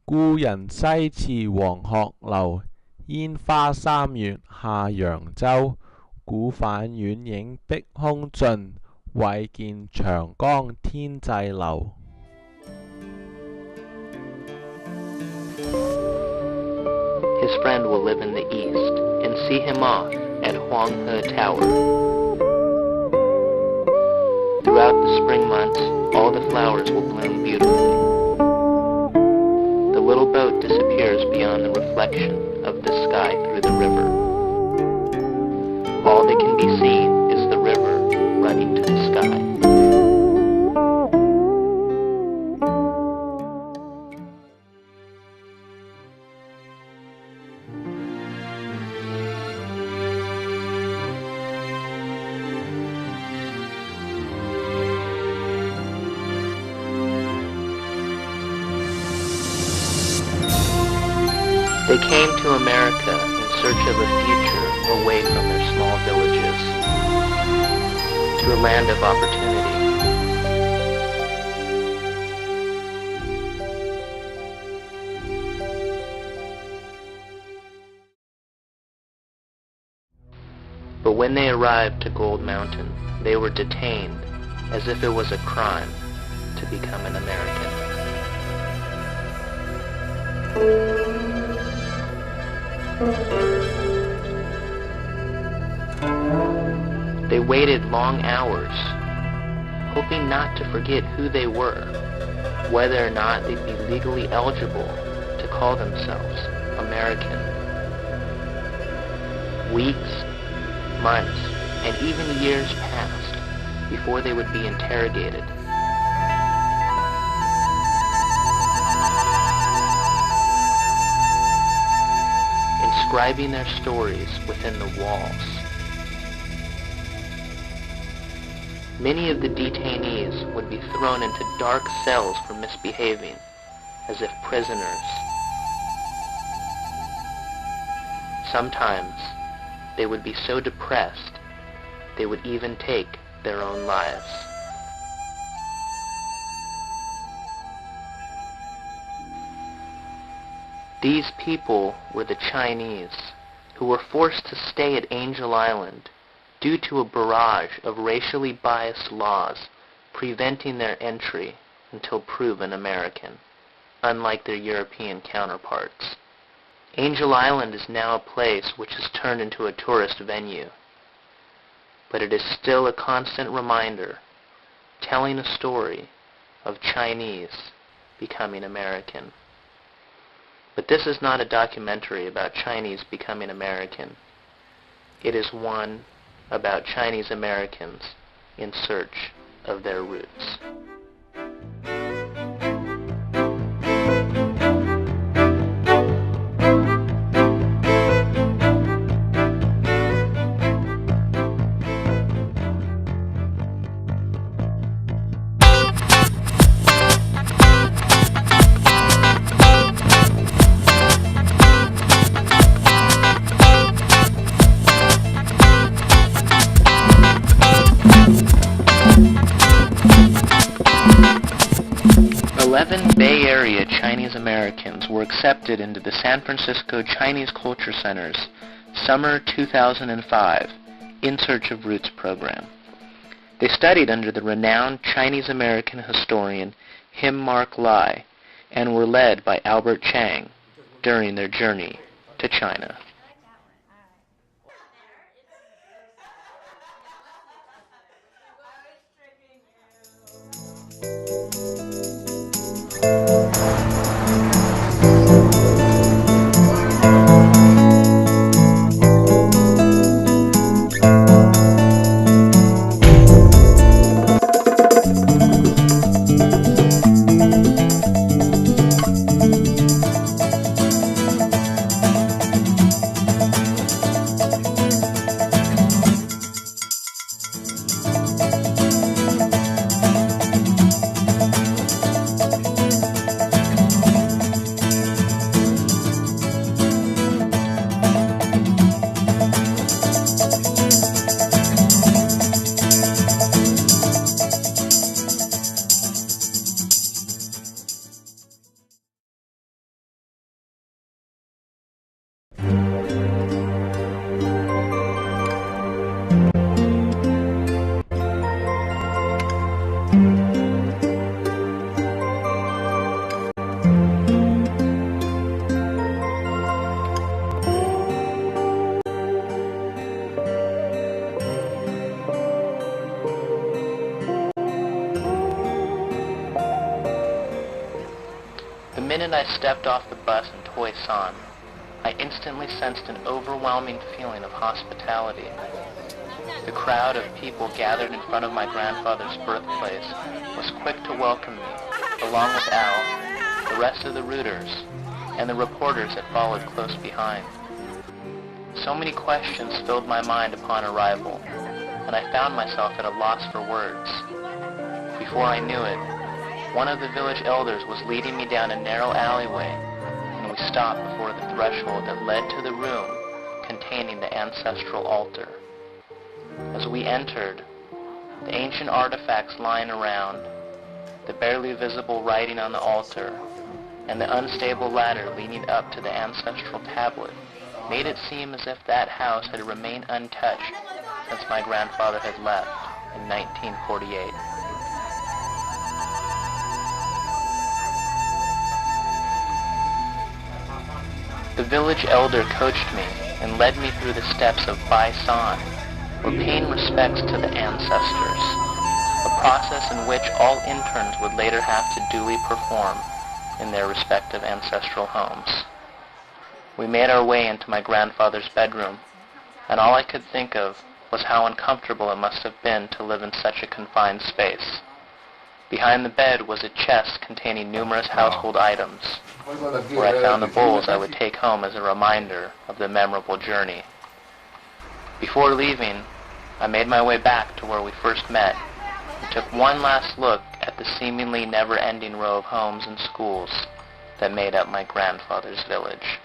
故人西辭黃鶴樓，煙花三月下揚州。古帆遠影碧空盡，唯見長江天際流。His friend will live in the east and see him off at Huanghe Tower. Throughout the spring months, all the flowers will bloom beautifully. The little boat disappears beyond the reflection of the sky through the river. All that can be seen is the river running to the sky. They came to America in search of a future away from their small villages, to a land of opportunity. But when they arrived to Gold Mountain, they were detained as if it was a crime to become an American. They waited long hours, hoping not to forget who they were, whether or not they'd be legally eligible to call themselves American. Weeks, months, and even years passed before they would be interrogated. Inscribing their stories within the walls. Many of the detainees would be thrown into dark cells for misbehaving, as if prisoners. Sometimes they would be so depressed they would even take their own lives. These people were the Chinese, who were forced to stay at Angel Island due to a barrage of racially biased laws preventing their entry until proven American, unlike their European counterparts. Angel Island is now a place which has turned into a tourist venue, but it is still a constant reminder, telling a story of Chinese becoming American. But this is not a documentary about Chinese becoming American. It is one about Chinese Americans in search of their roots. Bay Area Chinese Americans were accepted into the San Francisco Chinese Culture Center's Summer 2005 In Search of Roots program. They studied under the renowned Chinese American historian Him Mark Lai and were led by Albert Chang during their journey to China. moment I stepped off the bus in Toisan, I instantly sensed an overwhelming feeling of hospitality. The crowd of people gathered in front of my grandfather's birthplace was quick to welcome me, along with Al, the rest of the rooters, and the reporters that followed close behind. So many questions filled my mind upon arrival, and I found myself at a loss for words. Before I knew it, one of the village elders was leading me down a narrow alleyway, and we stopped before the threshold that led to the room containing the ancestral altar. As we entered, the ancient artifacts lying around, the barely visible writing on the altar, and the unstable ladder leading up to the ancestral tablet made it seem as if that house had remained untouched since my grandfather had left in 1948. The village elder coached me and led me through the steps of Bai San, or paying respects to the ancestors, a process in which all interns would later have to duly perform in their respective ancestral homes. We made our way into my grandfather's bedroom, and all I could think of was how uncomfortable it must have been to live in such a confined space. Behind the bed was a chest containing numerous household items, where I found the bowls I would take home as a reminder of the memorable journey. Before leaving, I made my way back to where we first met and took one last look at the seemingly never-ending row of homes and schools that made up my grandfather's village.